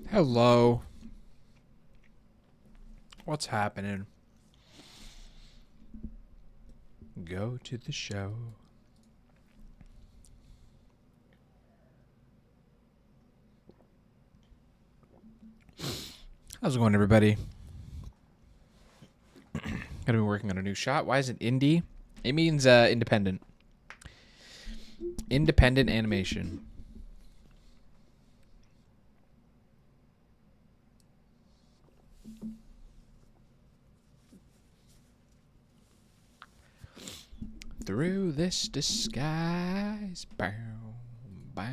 Hello. What's happening? Go to the show. How's it going, everybody? Gonna be working on a new shot. Why is it indie? It means independent. Independent animation. Through this disguise. Bow, bow.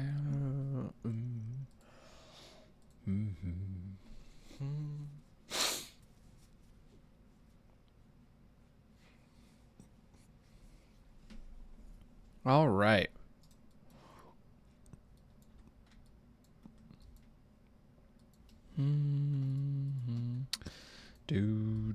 All right. Do.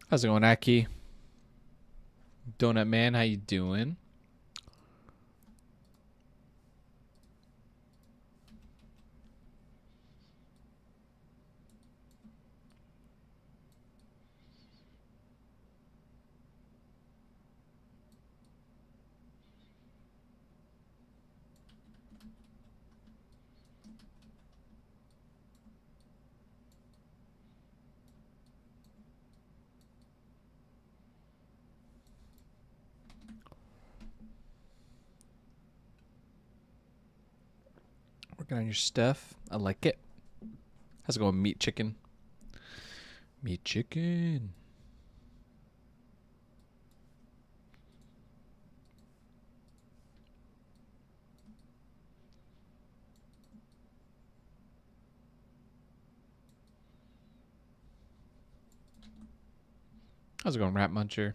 How's it going, Aki? Donut Man, how you doing? Working on your stuff. I like it. How's it going, Meat Chicken? Meat Chicken. How's it going, Rat Muncher?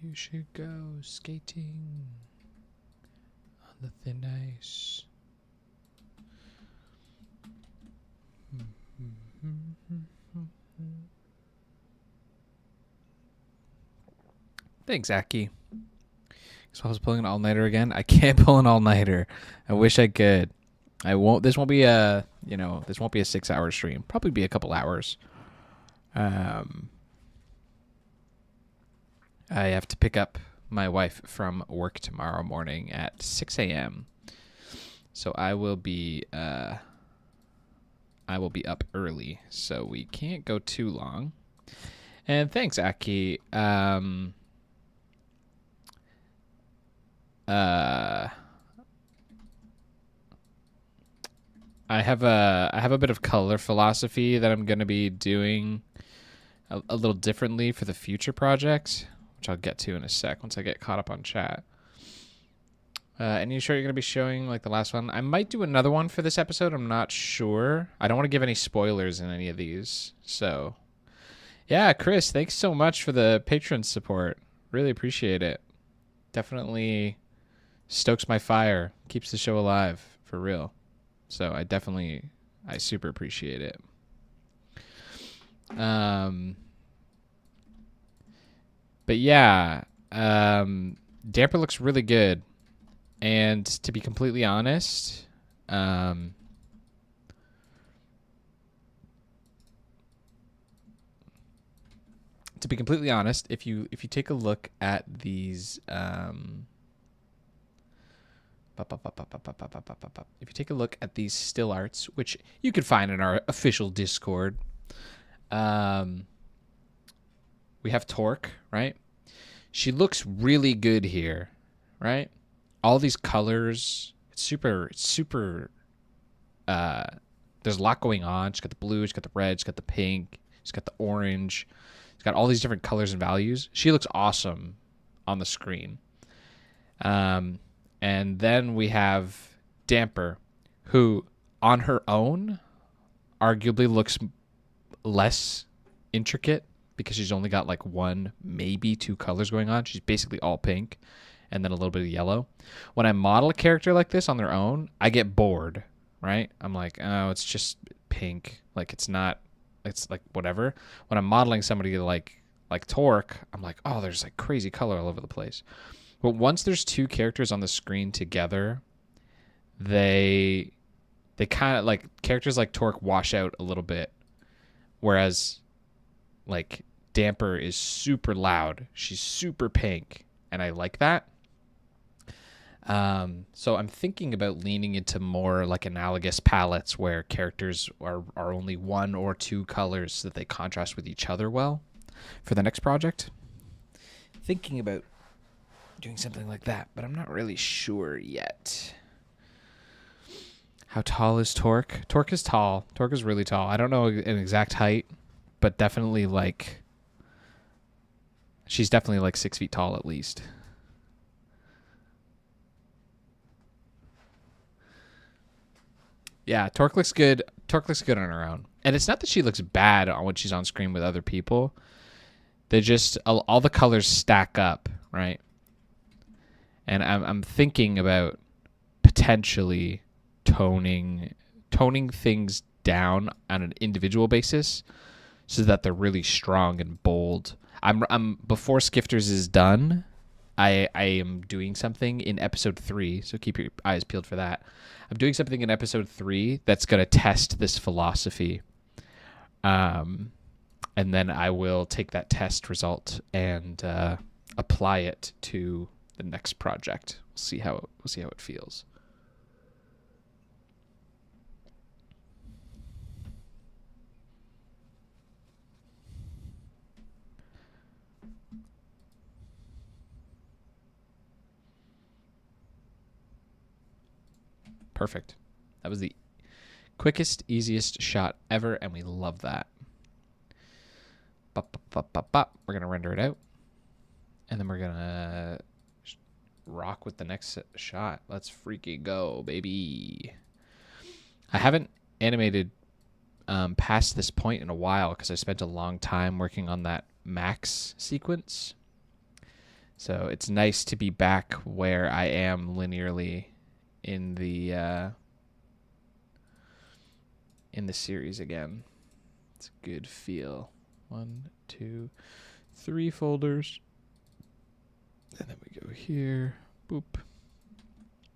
You should go skating on the thin ice. Thanks, Aki. So I was pulling an all-nighter again. I can't pull an all-nighter. I wish I could. I won't. This won't be a, this won't be a 6-hour stream. Probably be a couple hours. I have to pick up my wife from work tomorrow morning at 6 a.m. So I will be up early, so we can't go too long. And thanks, Aki. I have a bit of color philosophy that I'm gonna be doing a little differently for the future projects, which I'll get to in a sec once I get caught up on chat. And you sure you're gonna be showing like the last one? I might do another one for this episode. I'm not sure. I don't want to give any spoilers in any of these. So, yeah, Chris, thanks so much for the patron support. Really appreciate it. Definitely stokes my fire, keeps the show alive for real. So I super appreciate it. But yeah, Damper looks really good. And to be completely honest, if you take a look at these, if you take a look at these still arts, which you can find in our official Discord, we have Torque, right? She looks really good here, right? All these colors, it's super there's a lot going on. She's got the blue, she's got the red, she's got the pink, she's got the orange. She's got all these different colors and values. She looks awesome on the screen. And then we have Damper, who on her own arguably looks less intricate because she's only got like one, maybe two colors going on. She's basically all pink and then a little bit of yellow. When I model a character like this on their own, I get bored, right? I'm like, oh, it's just pink. Like it's like whatever. When I'm modeling somebody like Torque, I'm like, oh, there's like crazy color all over the place. But once there's two characters on the screen together, they kind of like characters like Torque wash out a little bit, whereas like Damper is super loud. She's super pink, and I like that. So I'm thinking about leaning into more like analogous palettes where characters are only one or two colors so that they contrast with each other well for the next project. Thinking about doing something like that, but I'm not really sure yet. How tall is Torque? Torque is tall. Torque is really tall. I don't know an exact height, but definitely like she's definitely like 6 feet tall at least. Yeah, Torque looks good. Torque looks good on her own. And it's not that she looks bad when she's on screen with other people. They just all the colors stack up, right? And I'm thinking about potentially toning things down on an individual basis so that they're really strong and bold. I'm before Skifters is done, I am doing something in episode 3, so keep your eyes peeled for that. I'm doing something in episode 3 that's going to test this philosophy. And then I will take that test result and apply it to the next project. We'll see how it feels. Perfect. That was the quickest, easiest shot ever, and we love that. We're going to render it out, and then we're going to rock with the next shot. Let's freaking go, baby. I haven't animated past this point in a while because I spent a long time working on that max sequence. So it's nice to be back where I am linearly in the series again. It's a good feel. 1, 2, 3 folders. And then we go here. Boop.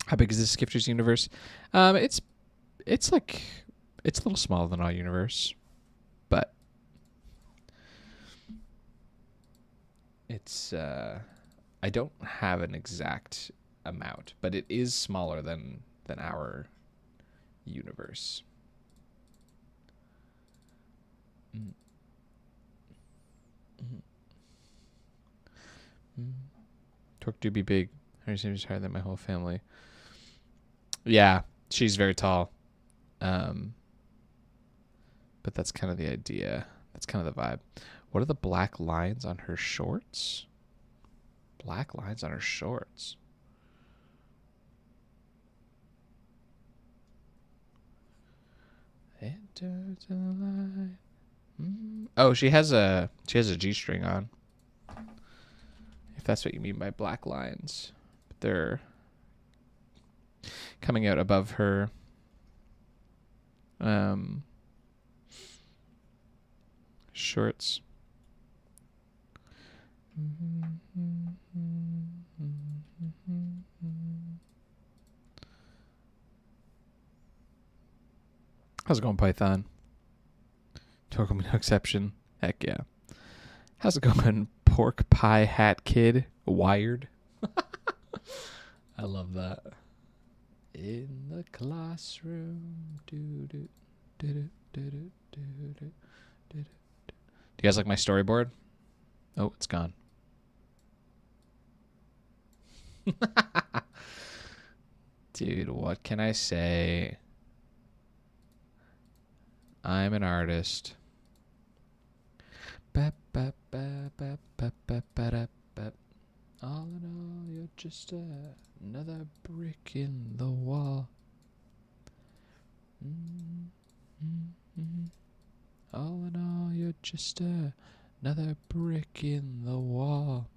How big is this Skifters universe? It's a little smaller than our universe, but it's I don't have an exact amount, but it is smaller than our universe. Torque do be big. Her seems higher than my whole family. Yeah, she's very tall. But that's kind of the idea. That's kind of the vibe. What are the black lines on her shorts? Black lines on her shorts. Enter the light. Oh, she has a G-string on. If that's what you mean by black lines. But they're coming out above her shorts. How's it going, Python? Torque no exception. Heck yeah. How's it going, Pork Pie Hat Kid? Wired. I love that. In the classroom. Do you guys like my storyboard? Oh, it's gone. Dude, what can I say? I'm an artist. All in all, you're just another brick in the wall. All in all, you're just another brick in the wall.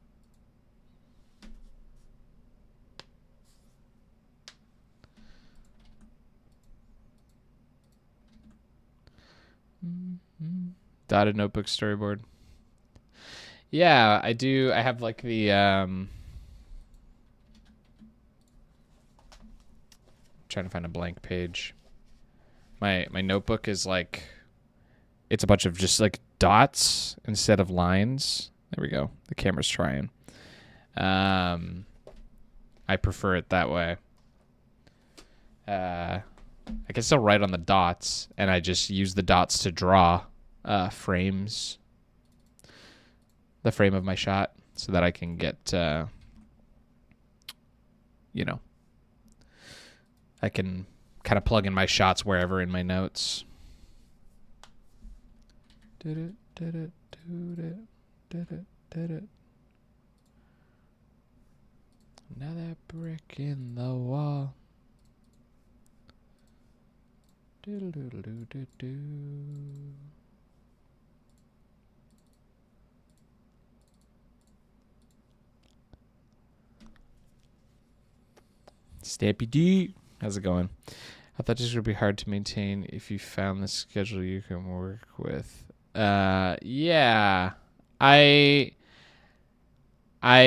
Dotted notebook storyboard. Yeah, I do. I have like the trying to find a blank page. My notebook is like, it's a bunch of just like dots instead of lines. There we go. The camera's trying. I prefer it that way. I can still write on the dots, and I just use the dots to draw frames. The frame of my shot, so that I can get, I can kind of plug in my shots wherever in my notes. Another brick in the wall. Stampy D, how's it going? I thought this would be hard to maintain if you found the schedule you can work with. Yeah, I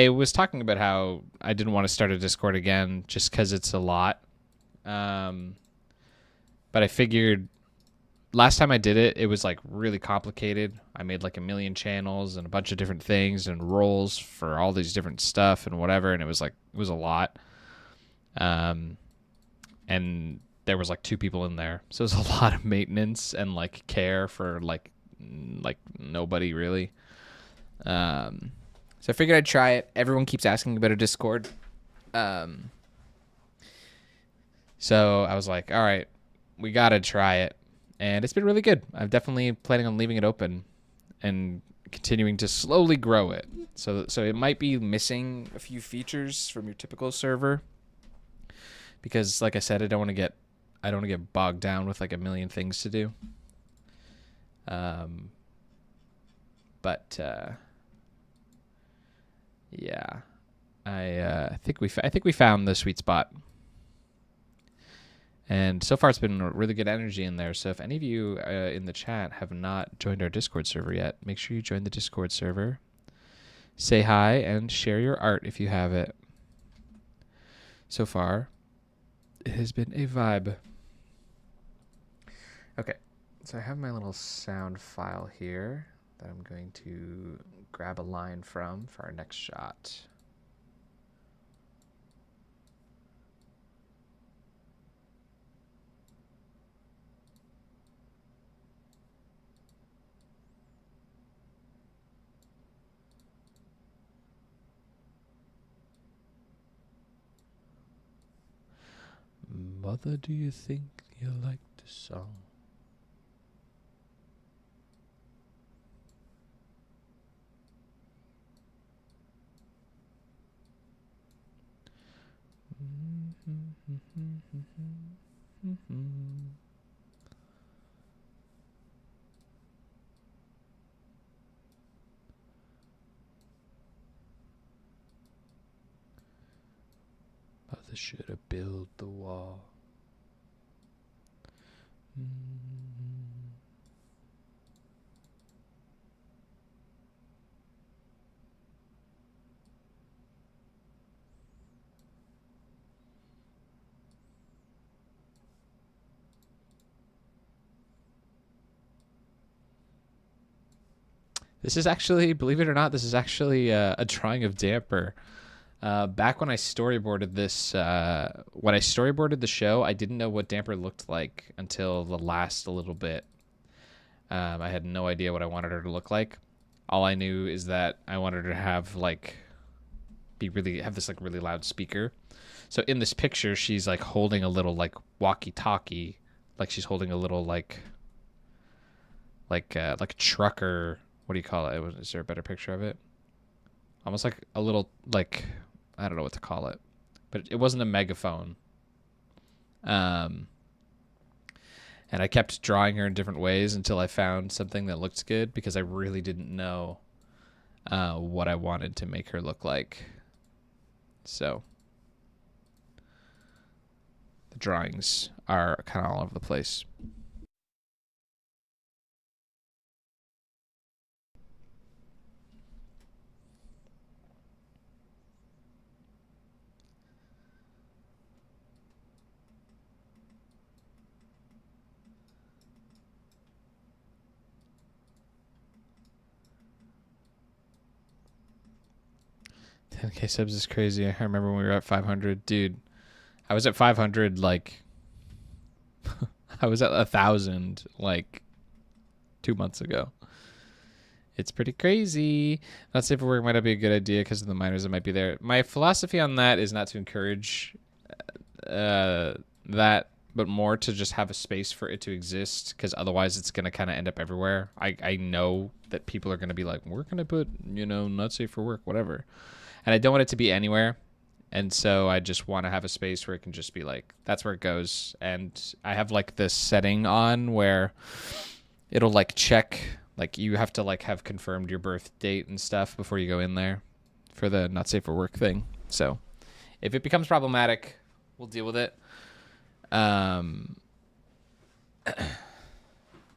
was talking about how I didn't want to start a Discord again just because it's a lot. But I figured last time I did it, it was like really complicated. I made like 1 million channels and a bunch of different things and roles for all these different stuff and whatever. And it was a lot. And there was like 2 people in there. So it was a lot of maintenance and like care for like nobody really. So I figured I'd try it. Everyone keeps asking about a Discord. So I was like, all right, we got to try it. And it's been really good. I'm definitely planning on leaving it open and continuing to slowly grow it. So it might be missing a few features from your typical server. Because like I said, I don't want to get bogged down with like 1 million things to do. Yeah, I think we found the sweet spot. And so far, it's been really good energy in there. So if any of you in the chat have not joined our Discord server yet, make sure you join the Discord server. Say hi and share your art if you have it. So far, it has been a vibe. Okay, so I have my little sound file here that I'm going to grab a line from for our next shot. Mother, do you think you like the song? Mother should have built the wall. This is actually, believe it or not, this is actually a drawing of Damper. Back when I storyboarded this, when I storyboarded the show, I didn't know what Damper looked like until the last little bit. I had no idea what I wanted her to look like. All I knew is that I wanted her to have like, have this like really loud speaker. So in this picture, she's like holding a little like walkie-talkie, like she's holding a little like like a trucker. What do you call it? Is there a better picture of it? Almost like a little, like, I don't know what to call it, but it wasn't a megaphone. And I kept drawing her in different ways until I found something that looked good, because I really didn't know what I wanted to make her look like. So the drawings are kind of all over the place. Okay, subs is crazy. I remember when we were at 500, dude. I was at 500 like I was at 1,000 like 2 months ago. It's pretty crazy. Not safe for work might not be a good idea because of the minors that might be there. My philosophy on that is not to encourage that, but more to just have a space for it to exist, because otherwise it's going to kind of end up everywhere. I know that people are going to be like, we're going to put, not safe for work, whatever. And I don't want it to be anywhere. And so I just want to have a space where it can just be like, that's where it goes. And I have like this setting on where it'll like check, like you have to like have confirmed your birth date and stuff before you go in there for the not safe for work thing. So if it becomes problematic, we'll deal with it.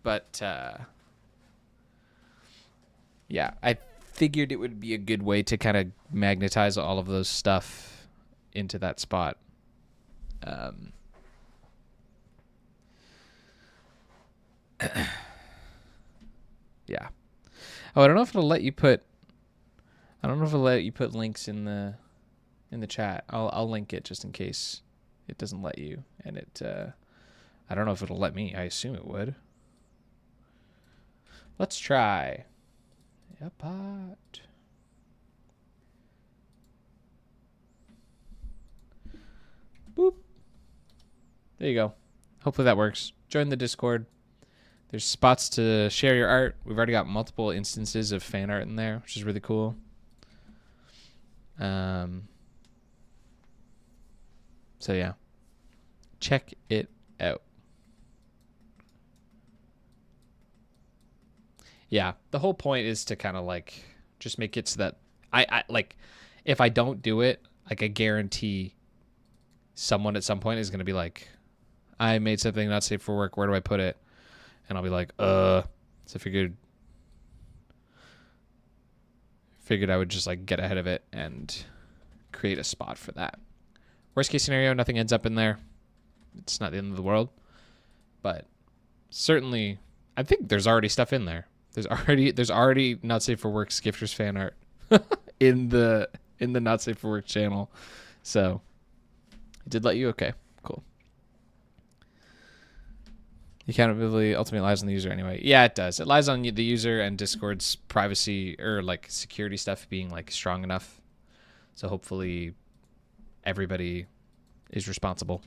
But yeah, I figured it would be a good way to kind of magnetize all of those stuff into that spot. Yeah. Oh, I don't know if it'll let you put links in the chat. I'll link it just in case it doesn't let you. And I don't know if it'll let me. I assume it would. Let's try. Pot. Boop. There you go. Hopefully that works. Join the Discord. There's spots to share your art. We've already got multiple instances of fan art in there, which is really cool. So yeah, check it out. Yeah, the whole point is to kind of like just make it so that I like, if I don't do it, like I guarantee someone at some point is going to be like, I made something not safe for work. Where do I put it? And I'll be like, So I figured I would just like get ahead of it and create a spot for that. Worst case scenario, nothing ends up in there. It's not the end of the world. But certainly, I think there's already stuff in there. There's already not safe for work Skifters fan art in the not safe for work channel. So it did let you. Okay, cool. The accountability ultimately lies on the user anyway. Yeah, it does. It lies on the user and Discord's privacy or like security stuff being like strong enough. So hopefully everybody is responsible.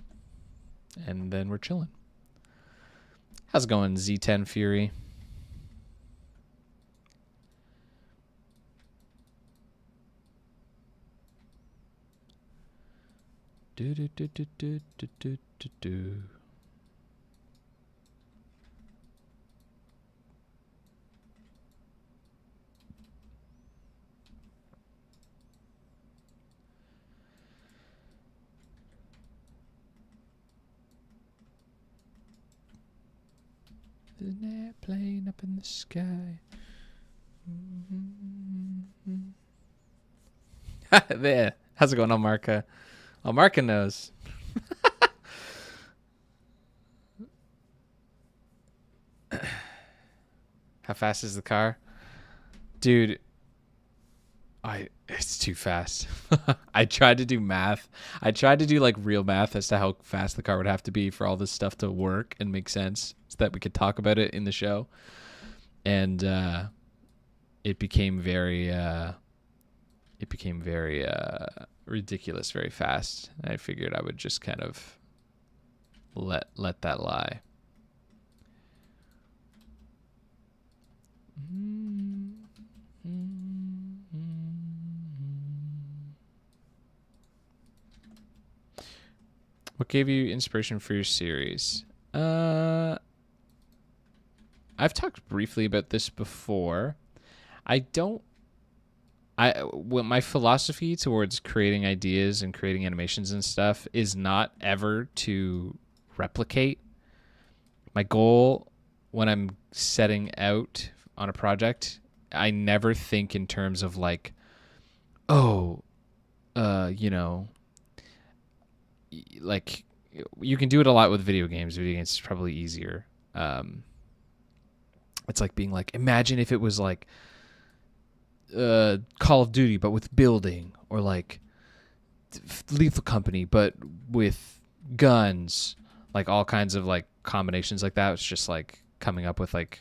And then we're chilling. How's it going, Z10 Fury? Do do do do do do do do do. There's an airplane up in the sky. There. How's it going on, Marka? Oh, Marka knows. How fast is the car? Dude, it's too fast. I tried to do math. I tried to do like real math as to how fast the car would have to be for all this stuff to work and make sense so that we could talk about it in the show. And it became very ridiculous very fast. And I figured I would just kind of let that lie. What gave you inspiration for your series? I've talked briefly about this before. Well, my philosophy towards creating ideas and creating animations and stuff is not ever to replicate. My goal when I'm setting out on a project, I never think in terms of like, oh, you know, like you can do it a lot with video games. Video games is probably easier. It's like being like, imagine if it was like Call of Duty, but with building, or like Lethal Company, but with guns, like all kinds of like combinations like that. It's just like coming up with like,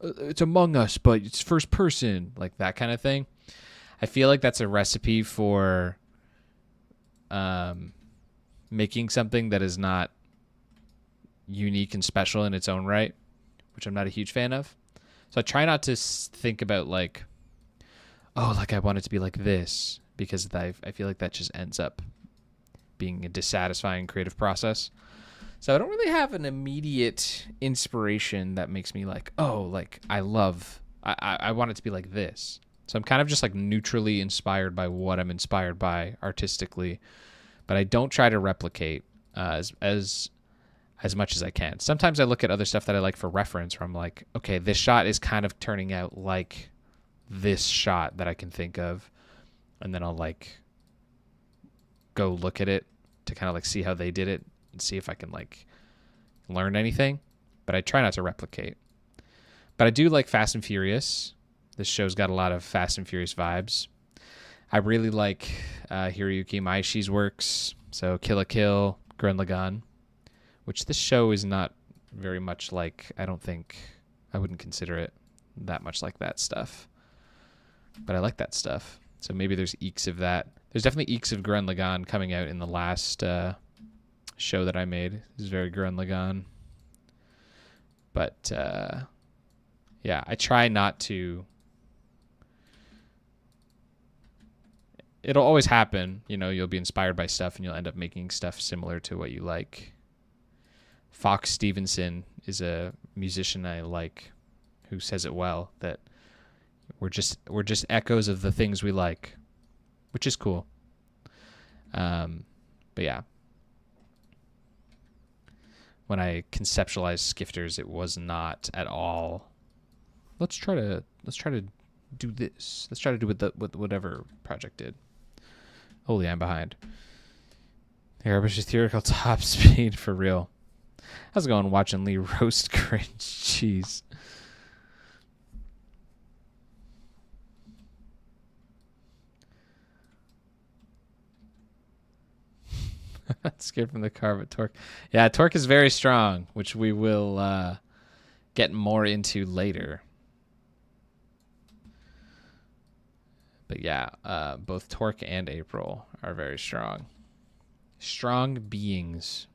it's Among Us, but it's first person, like that kind of thing. I feel like that's a recipe for making something that is not unique and special in its own right, which I'm not a huge fan of. So I try not to think about like, oh, like I want it to be like this, because I feel like that just ends up being a dissatisfying creative process. So I don't really have an immediate inspiration that makes me like, oh, like I want it to be like this. So I'm kind of just like neutrally inspired by what I'm inspired by artistically, but I don't try to replicate as much as I can. Sometimes I look at other stuff that I like for reference, where I'm like, okay, this shot is kind of turning out like this shot that I can think of, and then I'll like go look at it to kind of like see how they did it and see if I can like learn anything. But I try not to replicate. But I do like Fast and Furious. This show's got a lot of Fast and Furious vibes. I really like Hiroyuki Maishi's works, so Kill la Kill, Gurren Lagann, which this show is not very much like. I wouldn't consider it that much like that stuff. But I like that stuff. So maybe there's eeks of that. There's definitely eeks of Gurren Lagann coming out in the last show that I made. It's very Gurren Lagann. But yeah, I try not to. It'll always happen. You know, you'll be inspired by stuff and you'll end up making stuff similar to what you like. Fox Stevenson is a musician I like who says it well, that we're just echoes of the things we like, which is cool. But yeah, when I conceptualized Skifters, it was not at all. Let's try to do this. Let's try to do what whatever project did. Holy, I'm behind. Airbrush's theoretical top speed for real. How's it going? Watching Lee roast cringe. Jeez. Scared from the car, but torque. Yeah, torque is very strong, which we will get more into later. But yeah, both Torque and April are very strong. Strong beings.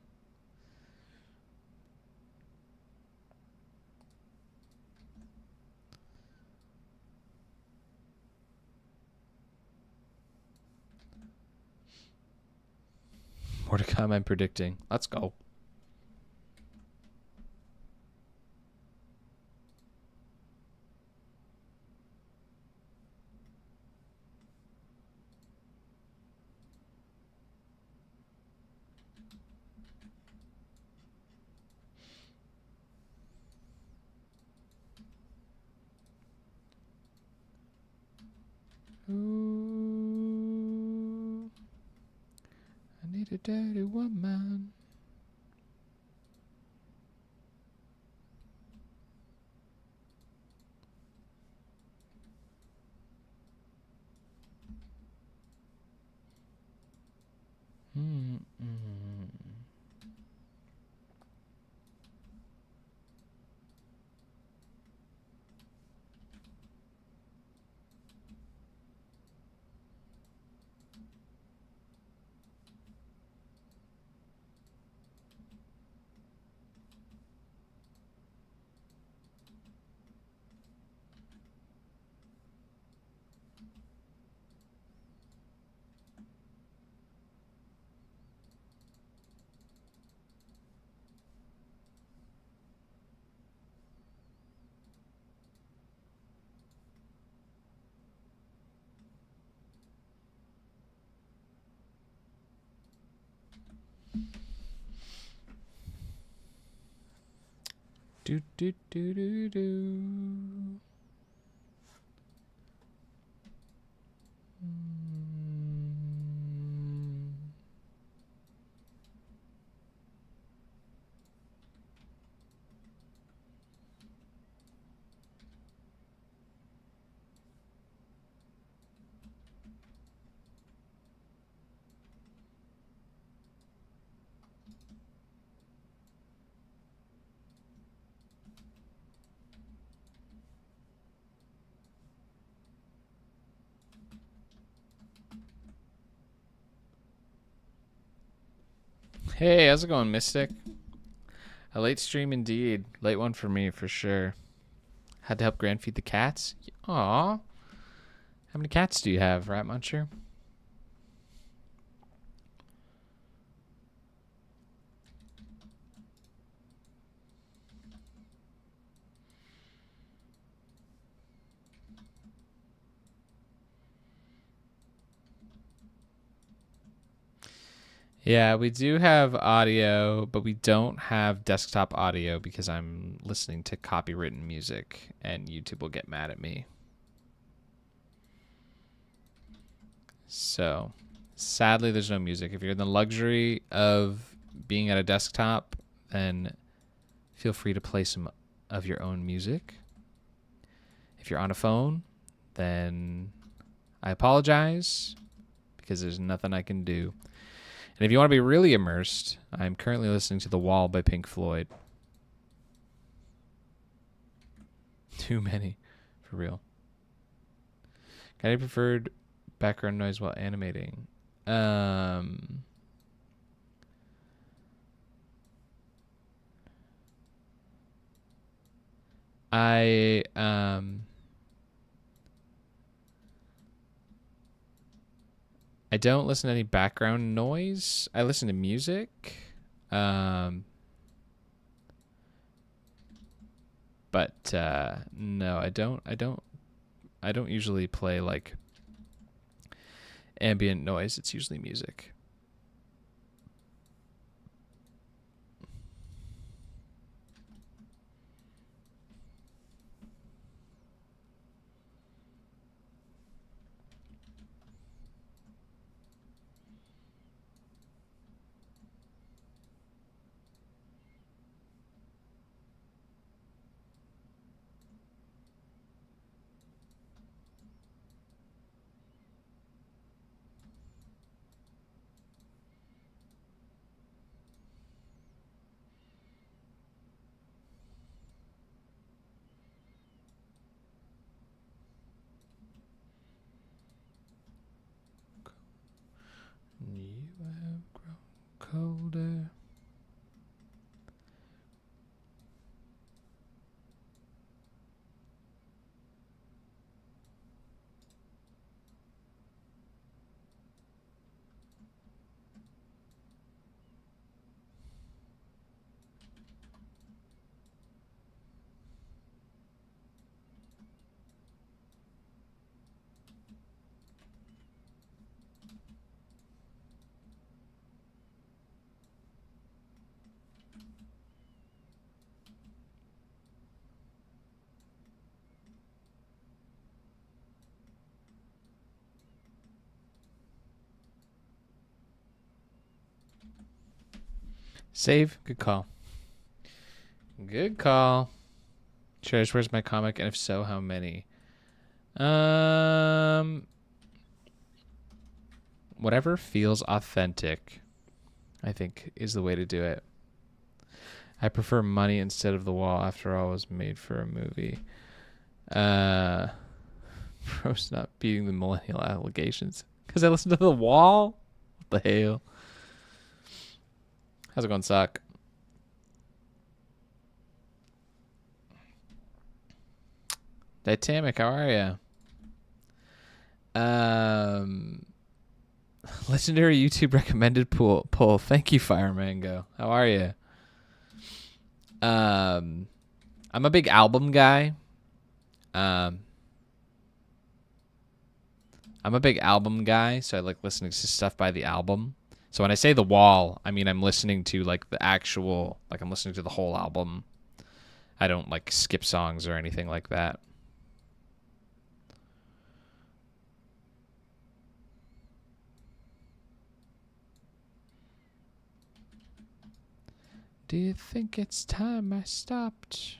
More to come, I'm predicting. Let's go. Ooh, I need a dirty woman. Do do do do do. Hey, how's it going, Mystic? A late stream indeed. Late one for me, for sure. Had to help Grand feed the cats. Aw. How many cats do you have, Rat Muncher? Yeah, we do have audio, but we don't have desktop audio because I'm listening to copywritten music and YouTube will get mad at me. So, sadly, there's no music. If you're in the luxury of being at a desktop, then feel free to play some of your own music. If you're on a phone, then I apologize because there's nothing I can do. And if you want to be really immersed, I'm currently listening to The Wall by Pink Floyd. Too many, for real. Got any preferred background noise while animating? I don't listen to any background noise. I listen to music. But no, I don't usually play like ambient noise. It's usually music. You have grown colder. Save. Good call. Good call. Cherish, where's my comic? And if so, how many? Whatever feels authentic, I think, is the way to do it. I prefer money instead of The Wall. After all, it was made for a movie. Bro's not beating the millennial allegations because I listened to The Wall. What the hell? How's it going, Sock? Titanic, how are you? Legendary YouTube recommended poll. Thank you, Fire Mango. How are you? I'm a big album guy. I'm a big album guy, so I like listening to stuff by the album. So when I say The Wall, I mean I'm listening to like the actual, like I'm listening to the whole album I don't like skip songs or anything like that. Do you think it's time I stopped?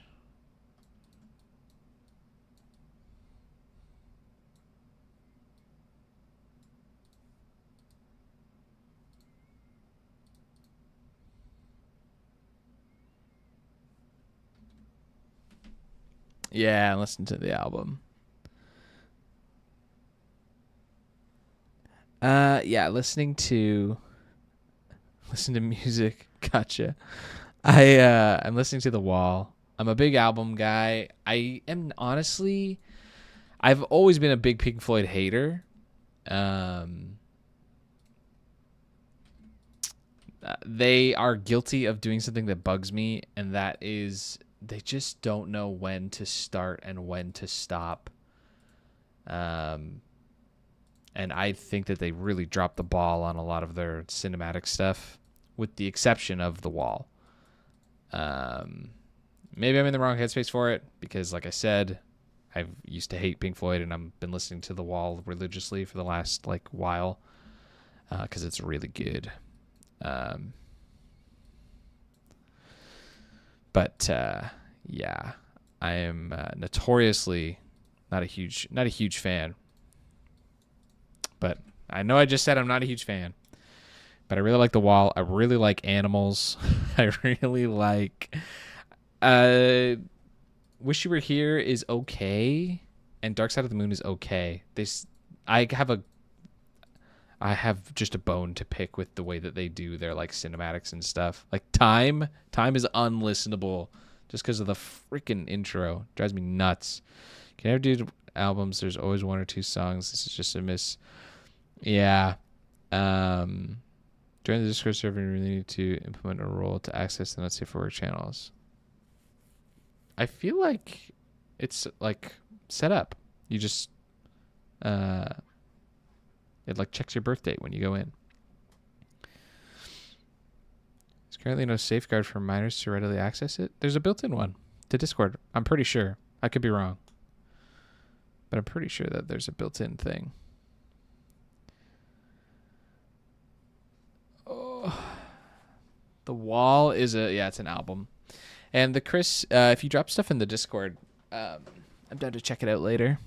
Yeah, listen to the album. Yeah, listen to music. Gotcha. I'm listening to The Wall. I'm a big album guy. I am honestly, I've always been a big Pink Floyd hater. Um, they are guilty of doing something that bugs me, and that is they just don't know when to start and when to stop. Um, and I think that they really dropped the ball on a lot of their cinematic stuff, with the exception of The Wall. Maybe I'm in the wrong headspace for it because, like I said, I used to hate Pink Floyd, and I've been listening to The Wall religiously for the last while because it's really good. But yeah, I am notoriously not a huge fan. But I know I just said I'm not a huge fan. But I really like The Wall. I really like Animals. I really like. Wish You Were Here is okay, and Dark Side of the Moon is okay. I have just a bone to pick with the way that they do their cinematics and stuff. Like Time is unlistenable just because of the freaking intro. It drives me nuts. Can never do albums. There's always one or two songs. This is just a miss. Yeah. During the Discord server, you really need to implement a role to access the not safe for work channels. I feel like it's set up. You just it checks your birth date when you go in. There's currently no safeguard for minors to readily access it. There's a built-in one to Discord. I'm pretty sure. I could be wrong, but I'm pretty sure that there's a built-in thing. Oh, The Wall is it's an album. And the Chris, if you drop stuff in the Discord, I'm down to check it out later.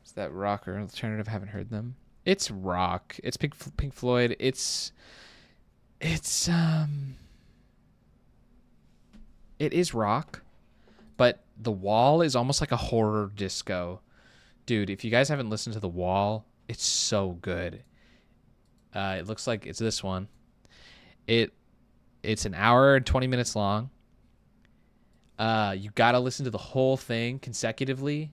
Is that rock or alternative? Haven't heard them. It's rock. It's Pink Floyd. It is rock, but The Wall is almost like a horror disco. Dude, if you guys haven't listened to The Wall, it's so good. It looks like it's this one. It's an hour and 20 minutes long. You gotta listen to the whole thing consecutively.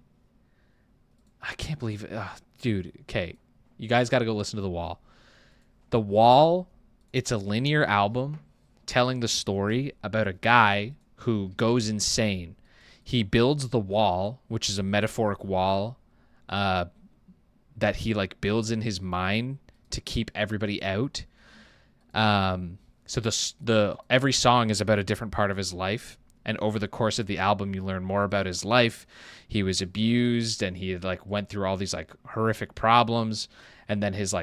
I can't believe it. Dude, okay. You guys gotta go listen to The Wall. The Wall, it's a linear album telling the story about a guy who goes insane. He builds the wall, which is a metaphoric wall that he builds in his mind to keep everybody out. So the every song is about a different part of his life, and over the course of the album, you learn more about his life. He was abused, and he went through all these horrific problems, and then his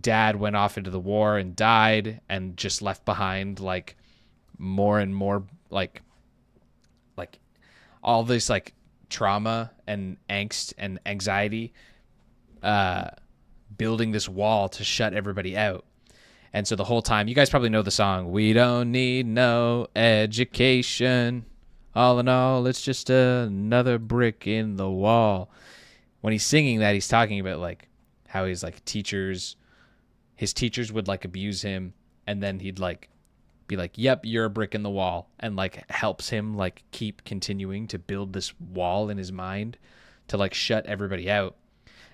dad went off into the war and died, and just left behind more and more all this trauma and angst and anxiety, building this wall to shut everybody out. And so the whole time, you guys probably know the song, "We don't need no education. All in all, it's just another brick in the wall." When he's singing that, he's talking about how his his teachers would abuse him, and then he'd be like, "Yep, you're a brick in the wall," and helps him keep continuing to build this wall in his mind to shut everybody out,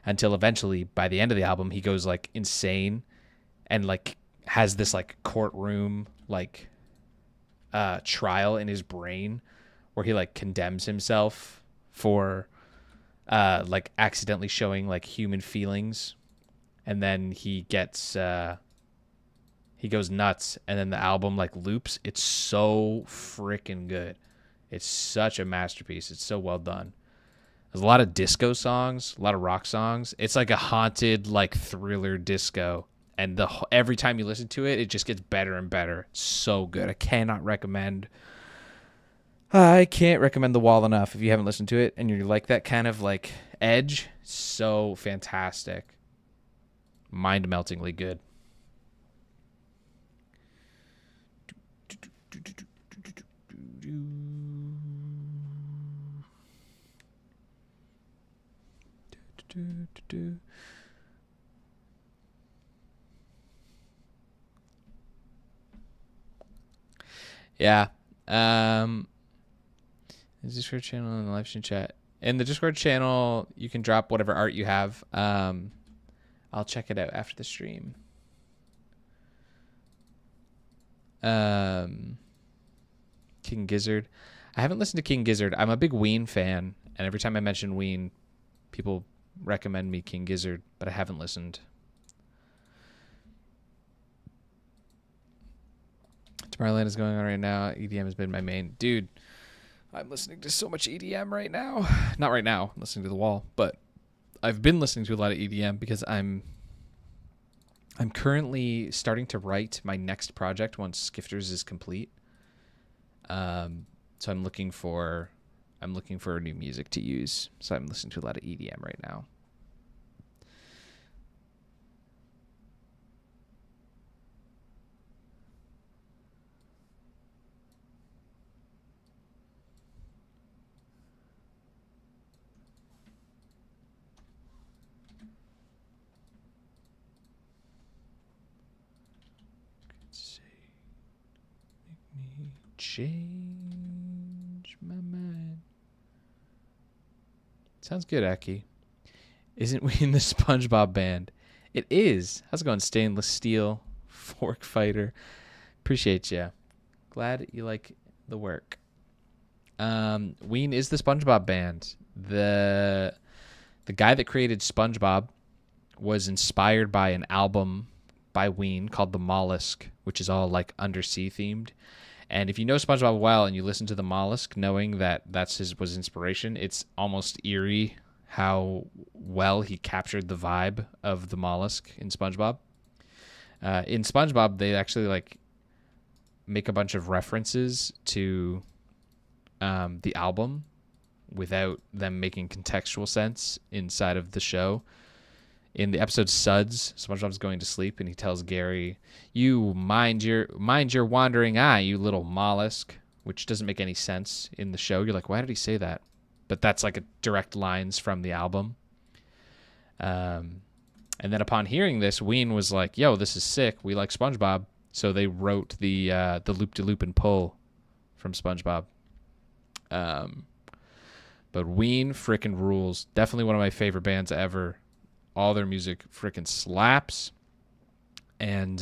until eventually by the end of the album he goes insane and has this courtroom trial in his brain where he condemns himself for accidentally showing human feelings and then he goes nuts, and then the album like loops. It's so freaking good. It's such a masterpiece. It's so well done. There's a lot of disco songs, a lot of rock songs. It's like a haunted, like thriller disco, and every time you listen to it, it just gets better and better. It's so good. I can't recommend The Wall enough. If you haven't listened to it and you like that kind of like edge, so fantastic, mind-meltingly good. Yeah. The Discord channel and the live stream chat. In the Discord channel, you can drop whatever art you have. I'll check it out after the stream. King Gizzard. I haven't listened to King Gizzard. I'm a big Ween fan, and every time I mention Ween, people recommend me King Gizzard, but I haven't listened. Tomorrowland is going on right now. EDM has been my main. Dude, I'm listening to so much EDM right now. Not right now. I'm listening to The Wall, but I've been listening to a lot of EDM because I'm currently starting to write my next project once Skifters is complete. So I'm looking for new music to use. So I'm listening to a lot of EDM right now. Change my mind. Sounds good, Aki. Isn't we in the SpongeBob band? It is. How's it going, Stainless Steel Fork Fighter? Appreciate you. Glad you like the work. Ween is the SpongeBob band. The guy that created SpongeBob was inspired by an album by Ween called The Mollusk, which is all like undersea themed. And if you know SpongeBob well and you listen to The Mollusk, knowing that was inspiration, it's almost eerie how well he captured the vibe of the mollusk in SpongeBob. In SpongeBob, they actually like make a bunch of references to the album without them making contextual sense inside of the show. In the episode Suds, SpongeBob's going to sleep, and he tells Gary, "You mind your wandering eye, you little mollusk," which doesn't make any sense in the show. You're like, why did he say that? But that's like a direct lines from the album. And then upon hearing this, Ween was like, "Yo, this is sick. We like SpongeBob." So they wrote the loop-de-loop and pull from SpongeBob. But Ween frickin' rules. Definitely one of my favorite bands ever. All their music freaking slaps, and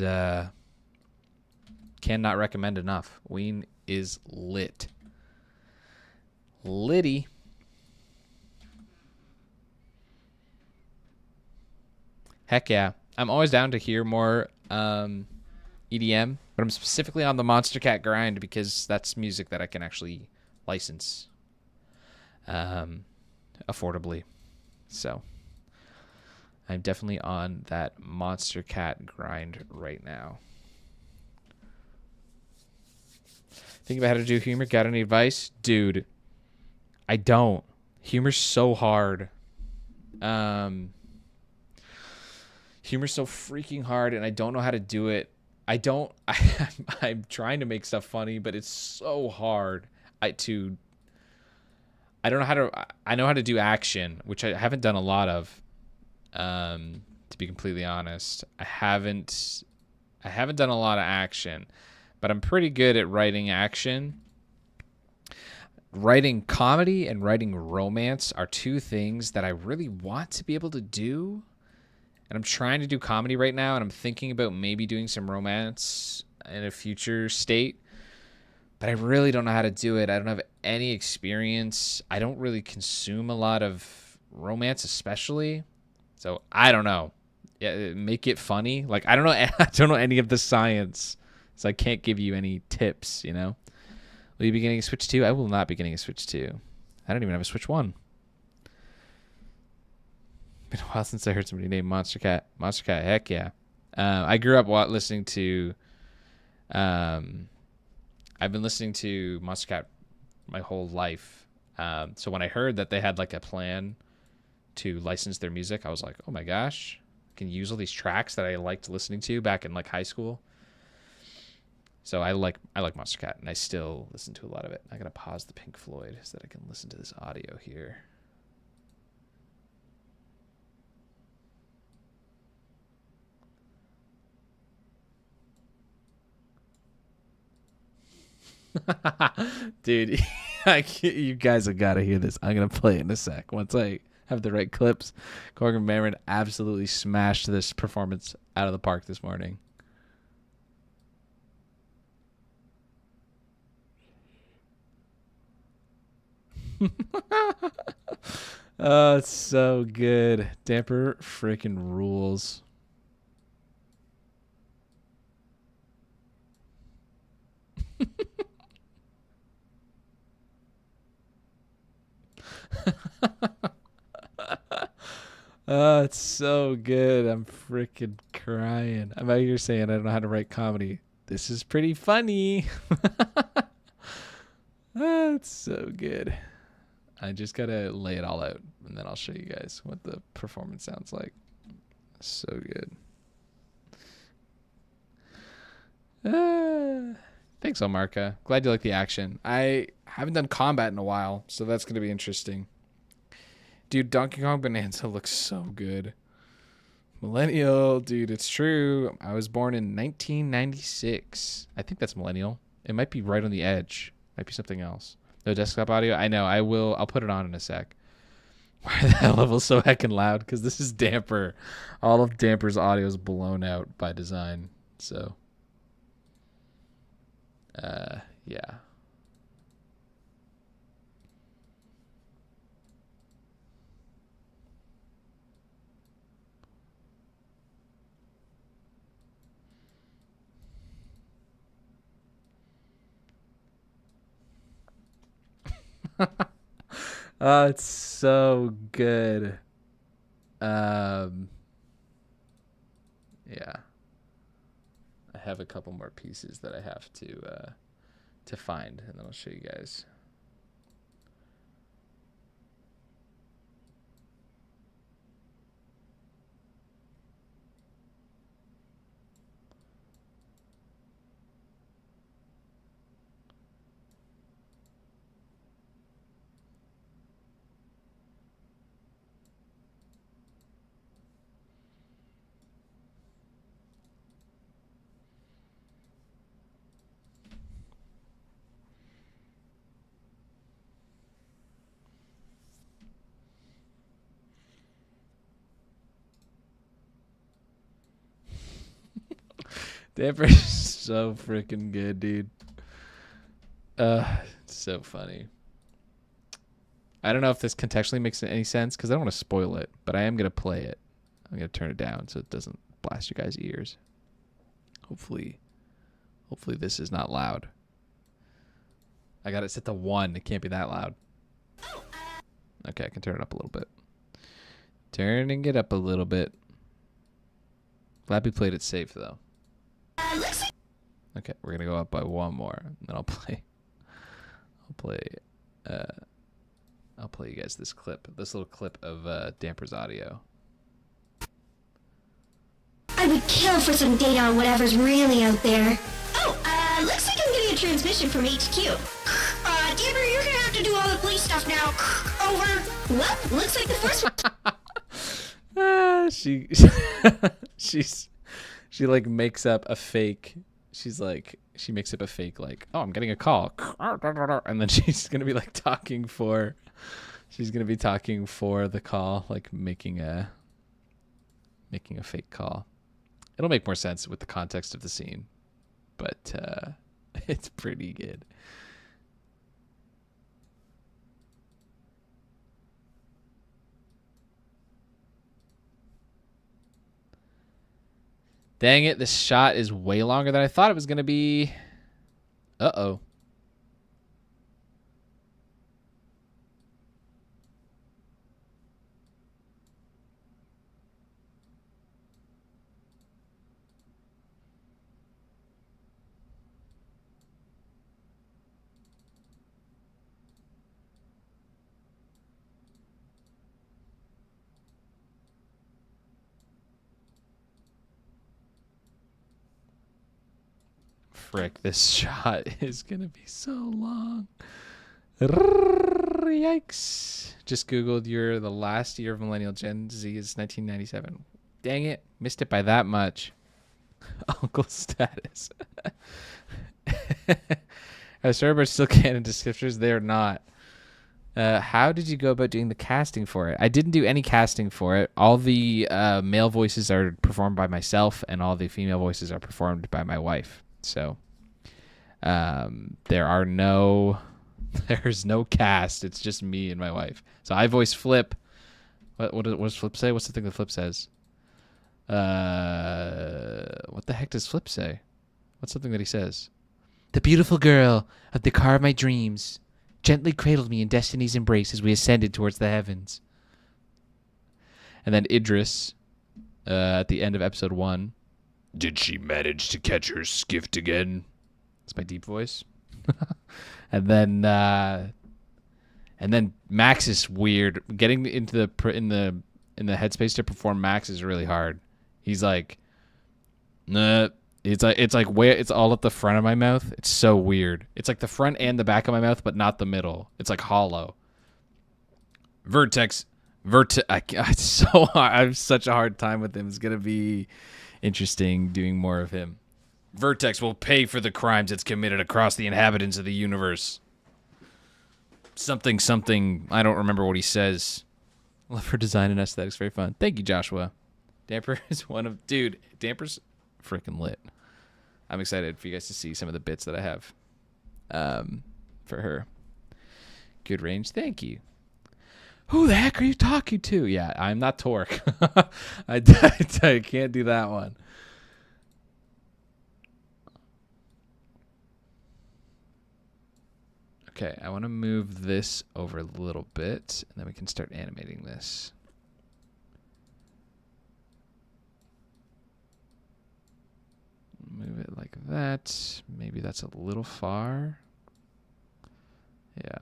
cannot recommend enough. Ween is lit. Litty. Heck yeah. I'm always down to hear more EDM, but I'm specifically on the Monster Cat grind because that's music that I can actually license affordably. So I'm definitely on that Monster Cat grind right now. Think about how to do humor. Got any advice? Dude, I don't. Humor's so hard. Humor's so freaking hard, and I don't know how to do it. I'm trying to make stuff funny, but it's so hard. I know how to do action, which I haven't done a lot of. To be completely honest, I haven't done a lot of action, but I'm pretty good at writing action. Writing comedy and writing romance are two things that I really want to be able to do. And I'm trying to do comedy right now, and I'm thinking about maybe doing some romance in a future state. But I really don't know how to do it. I don't have any experience. I don't really consume a lot of romance, especially. So I don't know. Yeah, make it funny. Like I don't know, I don't know any of the science, so I can't give you any tips. You know, will you be getting a Switch 2? I will not be getting a Switch 2. I don't even have a Switch 1. Been a while since I heard somebody name Monster Cat. Monster Cat, heck yeah. I grew up listening to. I've been listening to Monster Cat my whole life. So when I heard that they had like a plan to license their music, I was like, oh my gosh, I can use all these tracks that I liked listening to back in like high school. So I like Monster Cat, and I still listen to a lot of it. I gotta pause the Pink Floyd so that I can listen to this audio here. Dude, you guys have got to hear this. I'm going to play it in a sec. Once I have the right clips, Corgan Cameron absolutely smashed this performance out of the park this morning. Oh, it's so good. Damper freaking rules. Oh, it's so good. I'm freaking crying. I'm out here saying I don't know how to write comedy. This is pretty funny. Oh, it's so good. I just gotta lay it all out, and then I'll show you guys what the performance sounds like. So good. Thanks, Omarka. Glad you like the action. I haven't done combat in a while, so that's gonna be interesting. Dude, Donkey Kong Bonanza looks so good. Millennial, dude, it's true. I was born in 1996. I think that's millennial. It might be right on the edge. Might be something else. No desktop audio? I know. I'll put it on in a sec. Why are that level so heckin' loud? Because this is Damper. All of Damper's audio is blown out by design. So, yeah. Oh, it's so good. Yeah. I have a couple more pieces that I have to find, and then I'll show you guys. Damper's so freaking good, dude. It's so funny. I don't know if this contextually makes any sense because I don't want to spoil it, but I am going to play it. I'm going to turn it down so it doesn't blast you guys' ears. Hopefully this is not loud. I got it set to 1. It can't be that loud. Okay, I can turn it up a little bit. Turning it up a little bit. Glad we played it safe, though. Okay, we're going to go up by 1 more, and then I'll play you guys this little clip of Damper's audio. I would kill for some data on whatever's really out there. Oh, looks like I'm getting a transmission from HQ. Damper, you're gonna have to do all the police stuff now. Over. Well, looks like the first one. She like makes up a fake. She makes up a fake like, oh, I'm getting a call, and then she's gonna be like talking for the call, like making a fake call. It'll make more sense with the context of the scene, but it's pretty good. Dang it, this shot is way longer than I thought it was going to be. Uh-oh. Frick, this shot is going to be so long. Yikes. Just Googled the last year of millennial Gen Z is 1997. Dang it. Missed it by that much. Uncle status. Are Storyboards still canon descriptors? They are not. How did you go about doing the casting for it? I didn't do any casting for it. All the male voices are performed by myself, and all the female voices are performed by my wife. So there's no cast. It's just me and my wife. So I voice Flip. What does Flip say? What's the thing that Flip says? What the heck does Flip say? What's something that he says? The beautiful girl of the car of my dreams gently cradled me in destiny's embrace as we ascended towards the heavens. And then Idris, at the end of episode 1, did she manage to catch her skift again? That's my deep voice. and then Max is weird. Getting into the headspace to perform Max is really hard. He's like, nah. It's all at the front of my mouth. It's so weird. It's like the front and the back of my mouth, but not the middle. It's like hollow. It's so hard. I have such a hard time with him. It's gonna be interesting doing more of him. Vertex will pay for the crimes it's committed across the inhabitants of the universe. Something. I don't remember what he says. Love her design and aesthetics. Very fun. Thank you, Joshua. Damper is Damper's freaking lit. I'm excited for you guys to see some of the bits that I have for her. Good range. Thank you. Who the heck are you talking to? Yeah, I'm not Torque. I can't do that one. Okay, I want to move this over a little bit, and then we can start animating this. Move it like that. Maybe that's a little far. Yeah.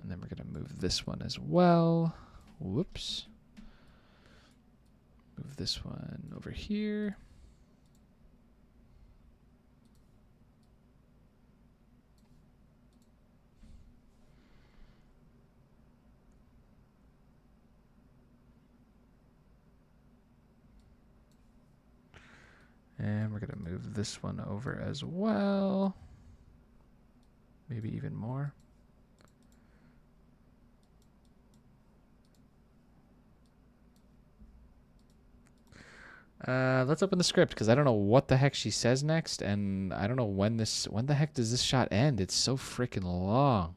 And then we're going to move this one as well. Whoops. Move this one over here. And we're going to move this one over as well. Maybe even more. Let's open the script because I don't know what the heck she says next, and I don't know when the heck does this shot end? It's so freaking long.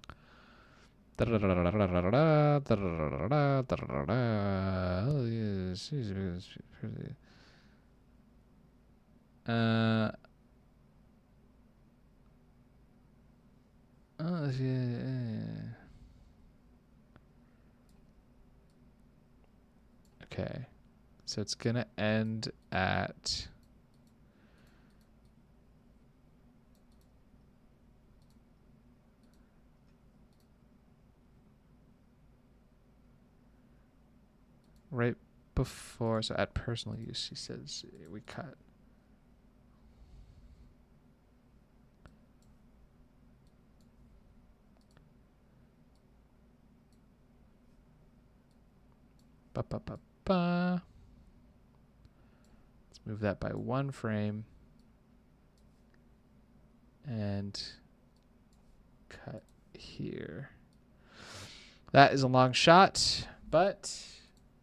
Okay. So it's going to end at right before, so at personal use, she says we cut. Ba. Let's move that by 1 frame and cut here. That is a long shot, but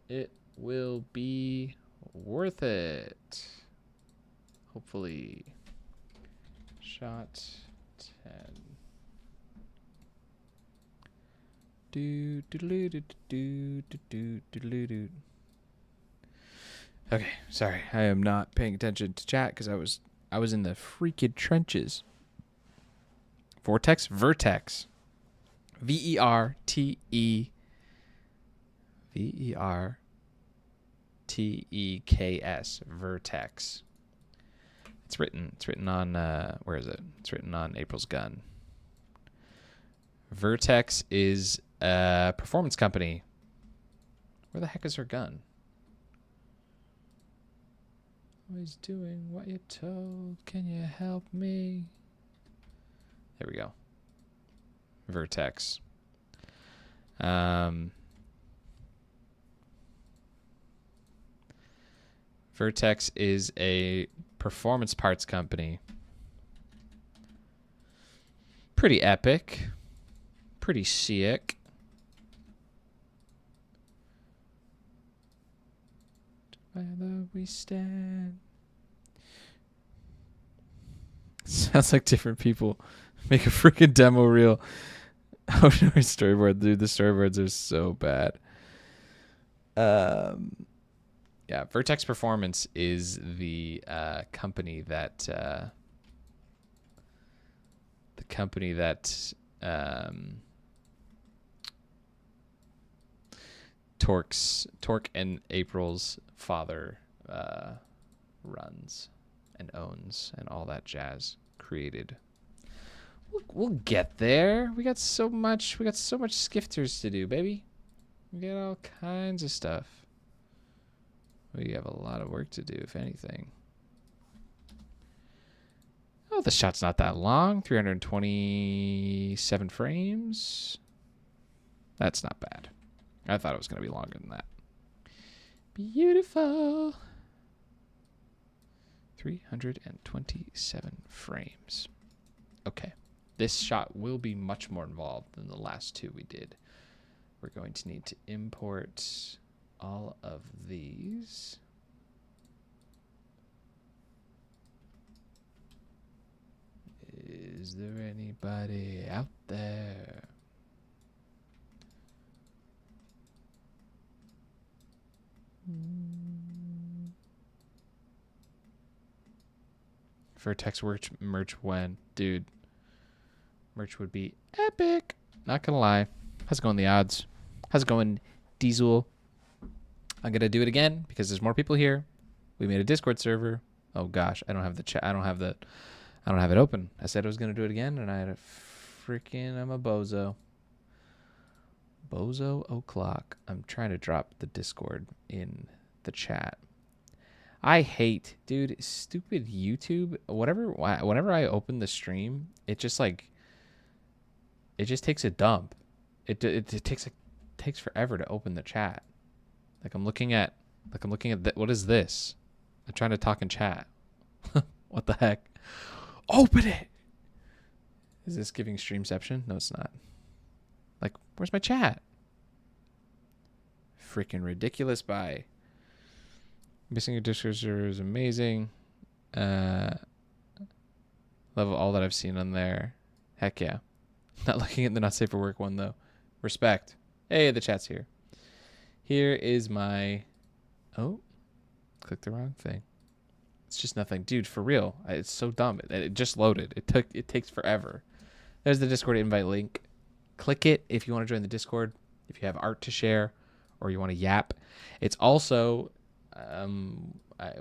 it will be worth it. Hopefully. Shot 10. Okay, sorry. I am not paying attention to chat because I was in the freaking trenches. Vertex. Verteks. Vertex. It's written on where is it? It's written on April's gun. Vertex is a performance company. Where the heck is her gun? Always doing what you're told. Can you help me? There we go. Vertex. Vertex is a performance parts company. Pretty epic. Pretty sick. Together we stand. Sounds like different people make a freaking demo reel. Oh no, storyboard, dude. The storyboards are so bad. Yeah, Vertex Performance is the company that Torque and April's father runs and owns and all that jazz created. We'll get there. We got so much skifters to do, baby. We got all kinds of stuff. We have a lot of work to do, if anything. Oh, the shot's not that long. 327 frames. That's not bad. I thought it was going to be longer than that. Beautiful. 327 frames. Okay. This shot will be much more involved than the last two we did. We're going to need to import all of these. Is there anybody out there? Vertex merch when? Dude. Merch would be epic. Not gonna lie. How's it going, the odds? How's it going, Diesel? I'm gonna do it again because there's more people here. We made a Discord server. Oh gosh, I don't have the chat. I don't have it open. I said I was gonna do it again, and I had I'm a bozo. Bozo o'clock. I'm trying to drop the Discord in the chat. I hate, dude, stupid YouTube. Whenever I open the stream, it just takes a dump. It takes forever to open the chat. I'm looking at what is this? I'm trying to talk in chat. What the heck? Open it. Is this giving streamception? No, it's not. Where's my chat? Freaking ridiculous. Bye. Missing a Discord server is amazing. Love all that I've seen on there. Heck yeah. Not looking at the not safe for work one though. Respect. Hey, the chat's here. Here is my... Oh, clicked the wrong thing. It's just nothing. Dude, for real. It's so dumb. It just loaded. It takes forever. There's the Discord invite link. Click it if you want to join the Discord, if you have art to share, or you want to yap. It's also...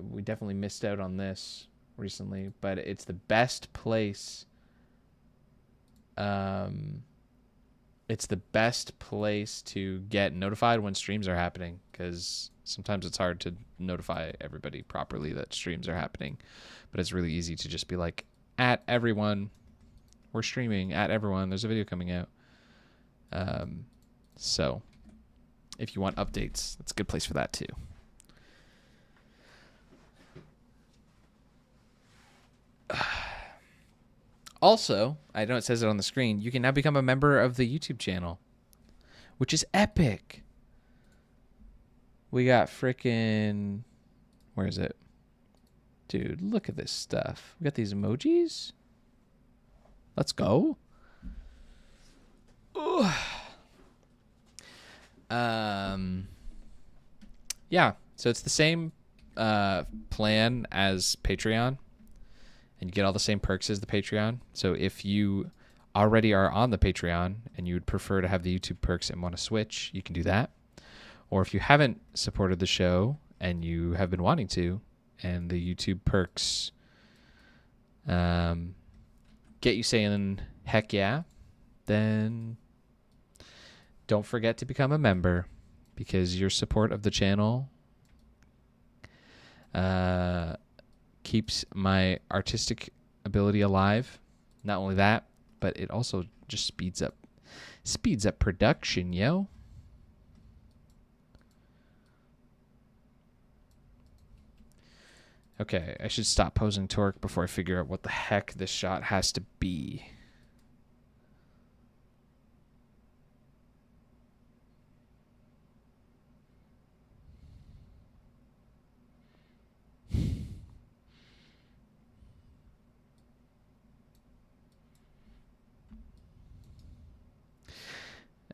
we definitely missed out on this recently, but it's the best place... it's the best place to get notified when streams are happening, because sometimes it's hard to notify everybody properly that streams are happening, but it's really easy to just be like, at everyone, we're streaming, at everyone, there's a video coming out. So if you want updates, that's a good place for that too. Also, I know it says it on the screen, you can now become a member of the YouTube channel, which is epic. We got frickin'... Where is it? Dude, look at this stuff. We got these emojis. Let's go. Ugh. Yeah, so it's the same plan as Patreon, and you get all the same perks as the Patreon. So if you already are on the Patreon and you would prefer to have the YouTube perks and want to switch, you can do that. Or if you haven't supported the show and you have been wanting to, and the YouTube perks get you saying heck yeah, then don't forget to become a member, because your support of the channel keeps my artistic ability alive. Not only that, but it also just speeds up production, yo. Okay, I should stop posing torque before I figure out what the heck this shot has to be.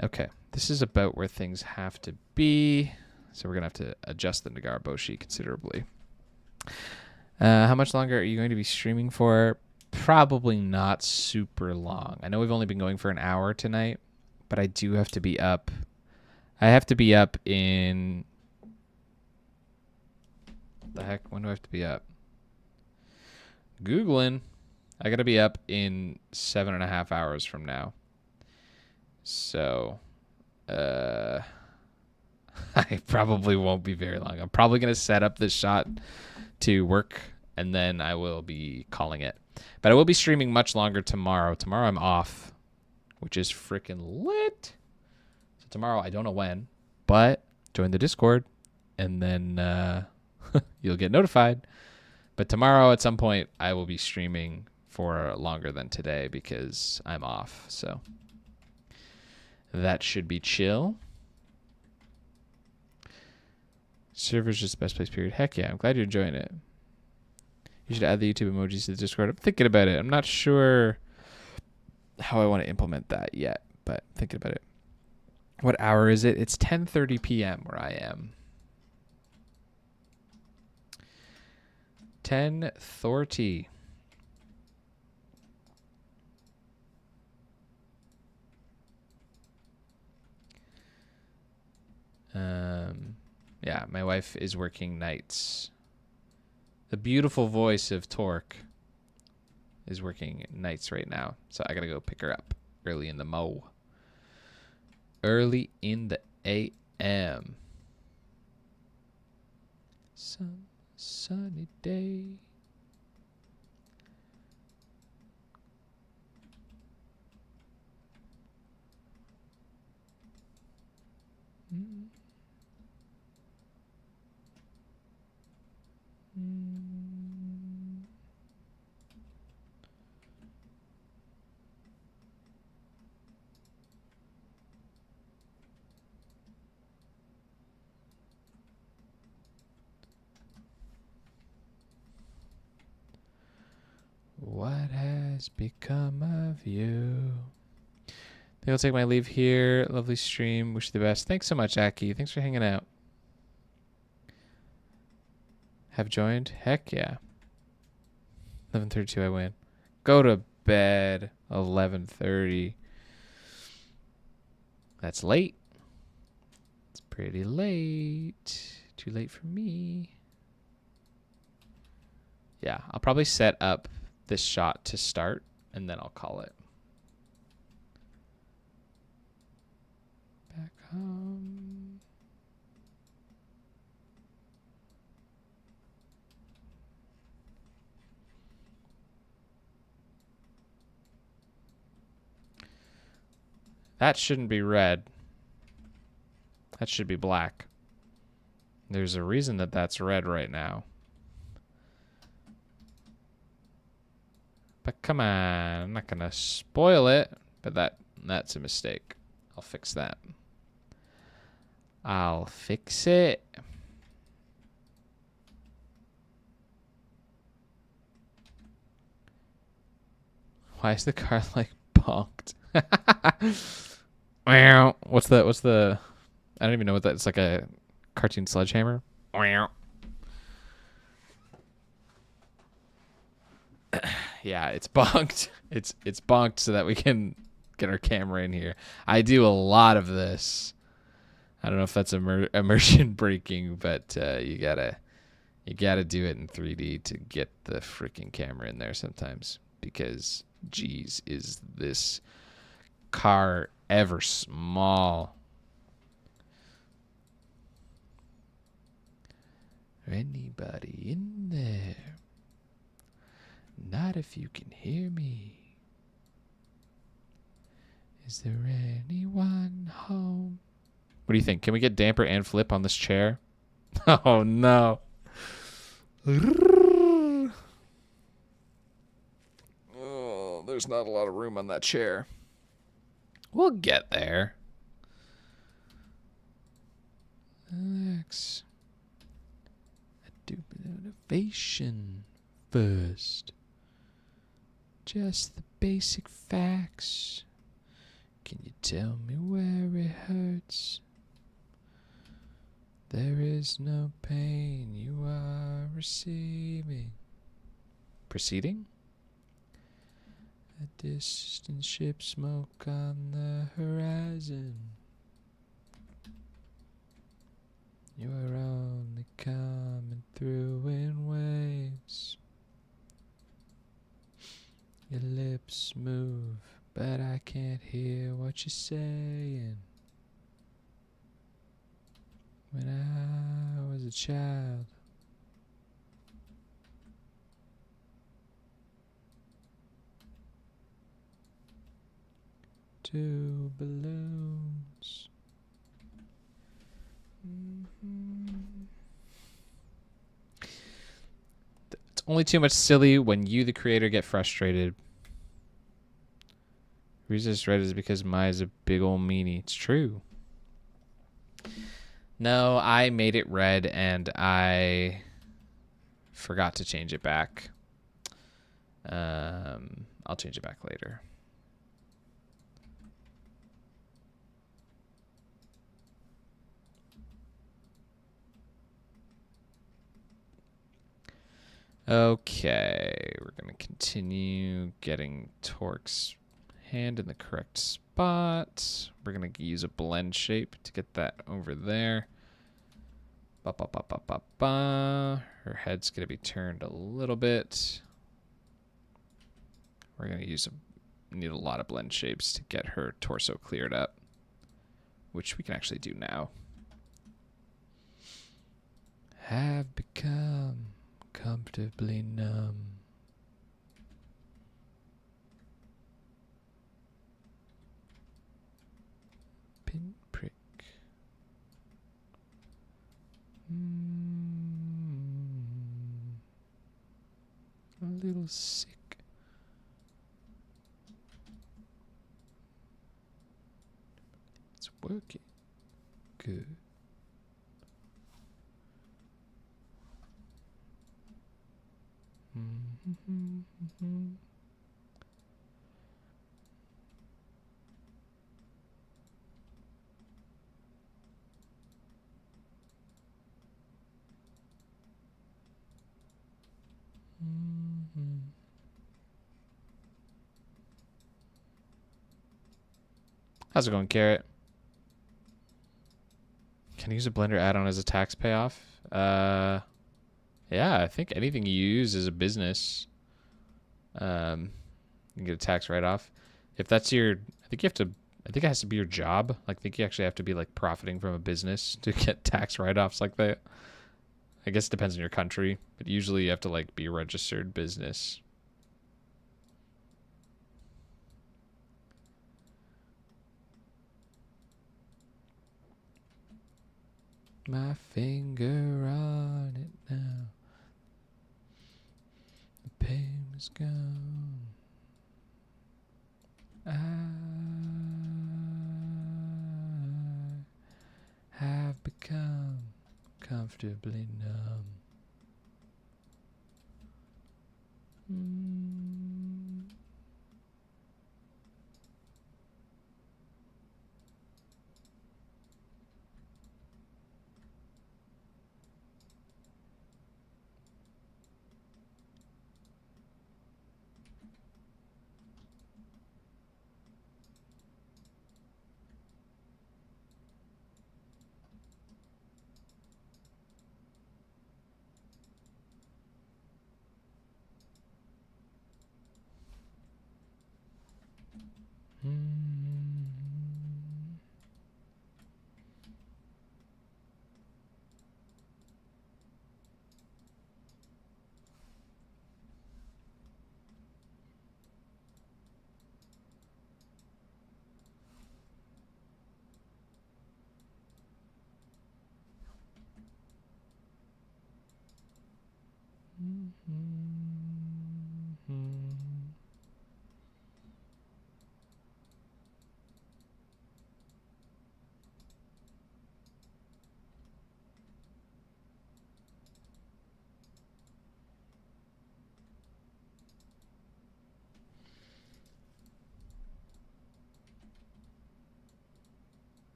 Okay, this is about where things have to be. So we're going to have to adjust the Nagaraboshi considerably. How much longer are you going to be streaming for? Probably not super long. I know we've only been going for an hour tonight, but I do have to be up. I have to be up in... What the heck? When do I have to be up? Googling. I got to be up in 7.5 hours from now. So, I probably won't be very long. I'm probably going to set up this shot to work, and then I will be calling it. But I will be streaming much longer tomorrow. Tomorrow I'm off, which is freaking lit. So tomorrow, I don't know when, but join the Discord, and then you'll get notified. But tomorrow at some point, I will be streaming for longer than today because I'm off. So that should be chill. Server's just the best place, period. Heck yeah, I'm glad you're enjoying it. You should add the YouTube emojis to the Discord. I'm thinking about it. I'm not sure how I want to implement that yet, but I'm thinking about it. What hour is it? It's 10:30 p.m. where I am. 10:30. Yeah, my wife is working nights. The beautiful voice of Torque is working nights right now, so I gotta go pick her up early in the mo. Early in the a.m. Some sunny day. What has become of you? I think I'll take my leave here. Lovely stream. Wish you the best. Thanks so much, Aki. Thanks for hanging out. Have joined? Heck yeah. 11:32, I win. Go to bed. 11:30. That's late. It's pretty late. Too late for me. Yeah, I'll probably set up this shot to start, and then I'll call it. Back home. That shouldn't be red. That should be black. There's a reason that that's red right now. But come on, I'm not gonna spoil it. But that's a mistake. I'll fix that. I'll fix it. Why is the car like bonked? What's the I don't even know what that. It's like a cartoon sledgehammer. Yeah, it's bonked. It's bonked so that we can get our camera in here. I do a lot of this. I don't know if that's immersion breaking, but you gotta do it in 3D to get the freaking camera in there sometimes. Because, geez, is this car ever small? Anybody in there? Not if you can hear me. Is there anyone home? What do you think? Can we get damper and flip on this chair? Oh no. Oh, there's not a lot of room on that chair. We'll get there. Relax. I do motivation first. Just the basic facts. Can you tell me where it hurts? There is no pain you are receiving. Proceeding? A distant ship smoke on the horizon. You are only coming through in waves. Your lips move, but I can't hear what you're saying. When I was a child, two balloons. It's only too much silly when you, the creator, get frustrated. The reason it's red is because Maya's a big old meanie. It's true. No, I made it red and I forgot to change it back. I'll change it back later. Okay, we're going to continue getting Torque's hand in the correct spot. We're going to use a blend shape to get that over there. Ba, ba, ba, ba, ba, ba. Her head's going to be turned a little bit. We're going to need a lot of blend shapes to get her torso cleared up, which we can actually do now. Have become comfortably numb. Pinprick. A little sick. It's working. Good. How's it going, Carrot? Can I use a Blender add-on as a tax payoff? Yeah, I think anything you use as a business, you can get a tax write-off. If that's your, I think it has to be your job. Like, I think you actually have to be like profiting from a business to get tax write-offs like that. I guess it depends on your country, but usually you have to like be a registered business. My finger on it now. The pain is gone. I have become comfortably numb.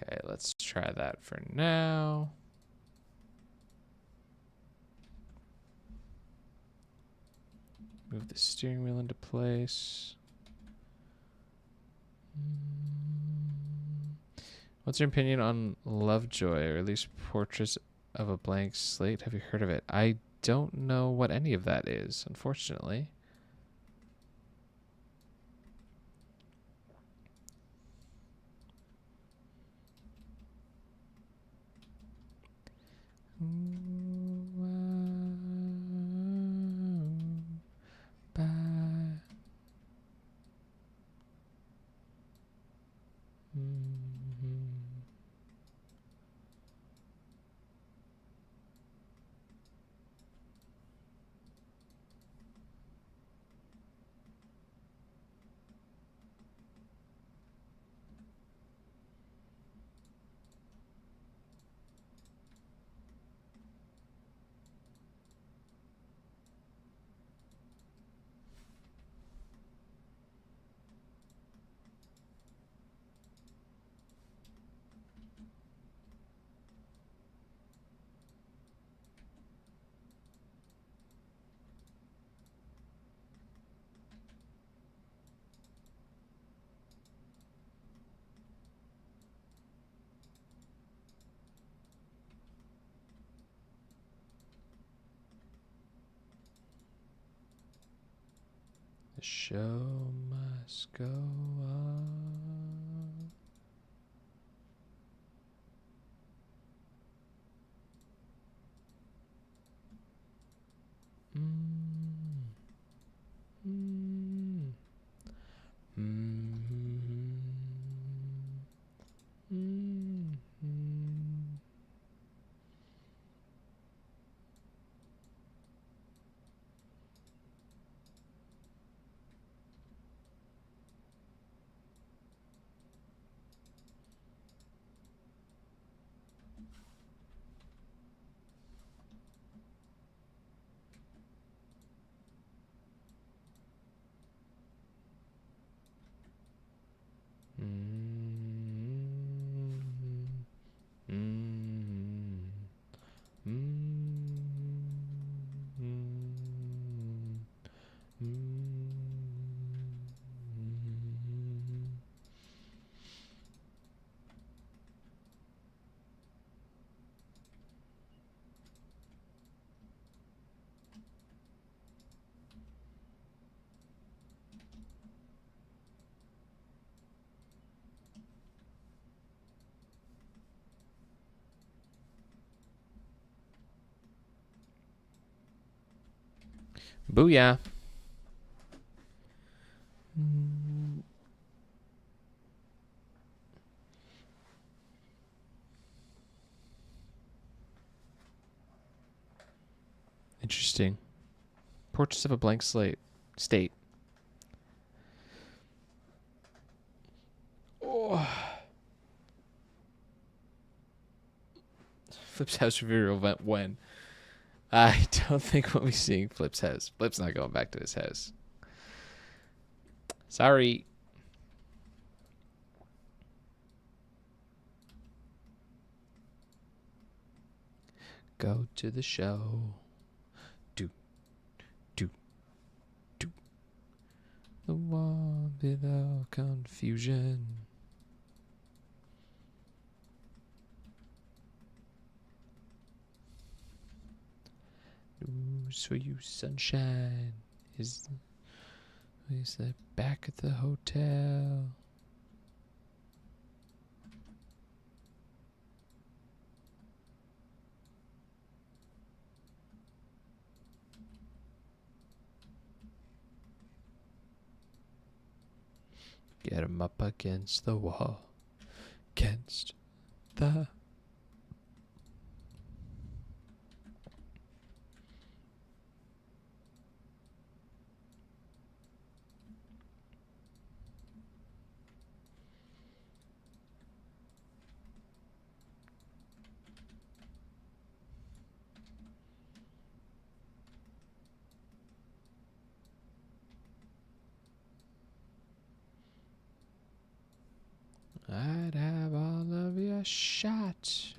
Okay, let's try that for now. Move the steering wheel into place. What's your opinion on Lovejoy, or at least Portraits of a Blank Slate? Have you heard of it? I don't know what any of that is, unfortunately. The show must go on. Booyah. Interesting. Portraits of a Blank Slate. State. Oh. Flip's house reveal event when? I don't think we'll be seeing Flip's house. Flip's not going back to his house. Sorry. Go to the show. Do, The one without confusion. News for you, sunshine. Is that back at the hotel? Get him up against the wall. Against the... I'd have all of your shot.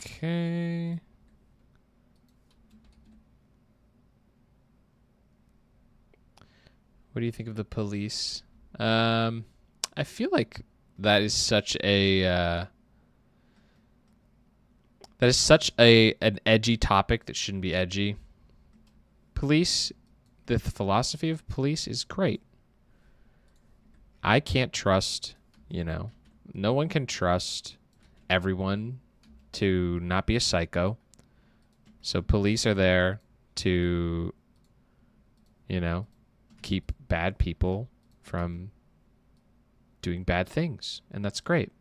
Okay. What do you think of the police? I feel like that is such a an edgy topic that shouldn't be edgy. Police, the philosophy of police is great. I can't trust, no one can trust everyone to not be a psycho. So police are there to, keep bad people from doing bad things. And that's great.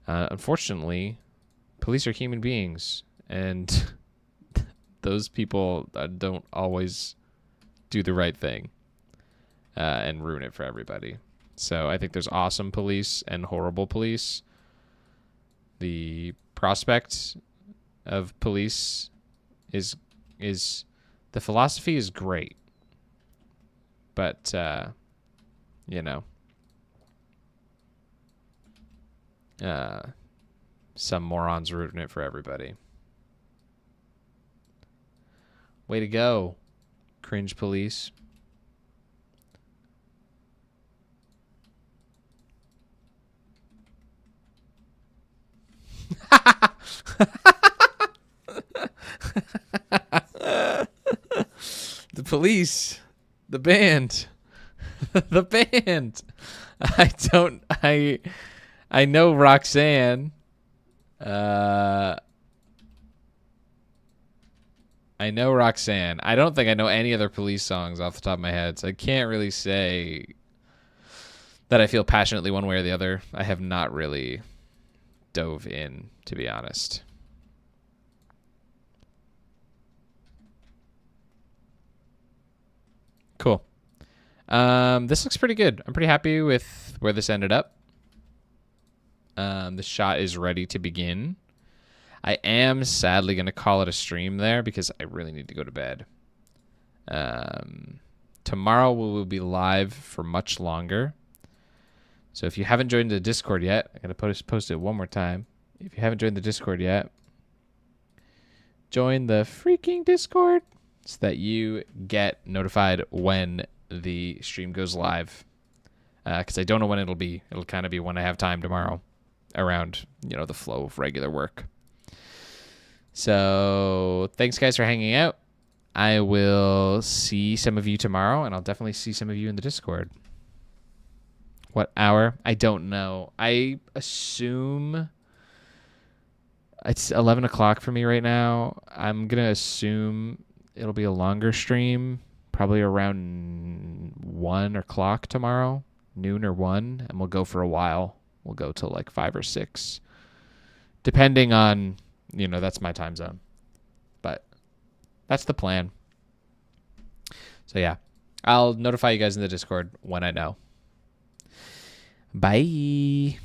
Unfortunately, police are human beings. And those people don't always do the right thing and ruin it for everybody. So I think there's awesome police and horrible police. The prospect of police is the philosophy is great, but some morons rooting it for everybody. Way to go, cringe police. The police, the band, the band. I know Roxanne. I know Roxanne. I don't think I know any other police songs off the top of my head, so I can't really say that I feel passionately one way or the other. I have not really dove in, to be honest. Cool. This looks pretty good. I'm pretty happy with where this ended up. The shot is ready to begin. I am sadly going to call it a stream there because I really need to go to bed. Tomorrow we will be live for much longer. So if you haven't joined the Discord yet, I'm going to post it one more time. If you haven't joined the Discord yet, join the freaking Discord so that you get notified when the stream goes live. Because I don't know when it'll be. It'll kind of be when I have time tomorrow around, the flow of regular work. So thanks, guys, for hanging out. I will see some of you tomorrow, and I'll definitely see some of you in the Discord. What hour? I don't know. I assume it's 11 o'clock for me right now. I'm going to assume it'll be a longer stream, probably around 1 o'clock tomorrow, noon or 1, and we'll go for a while. We'll go till like 5 or 6, depending on, that's my time zone. But that's the plan. So yeah, I'll notify you guys in the Discord when I know. Bye.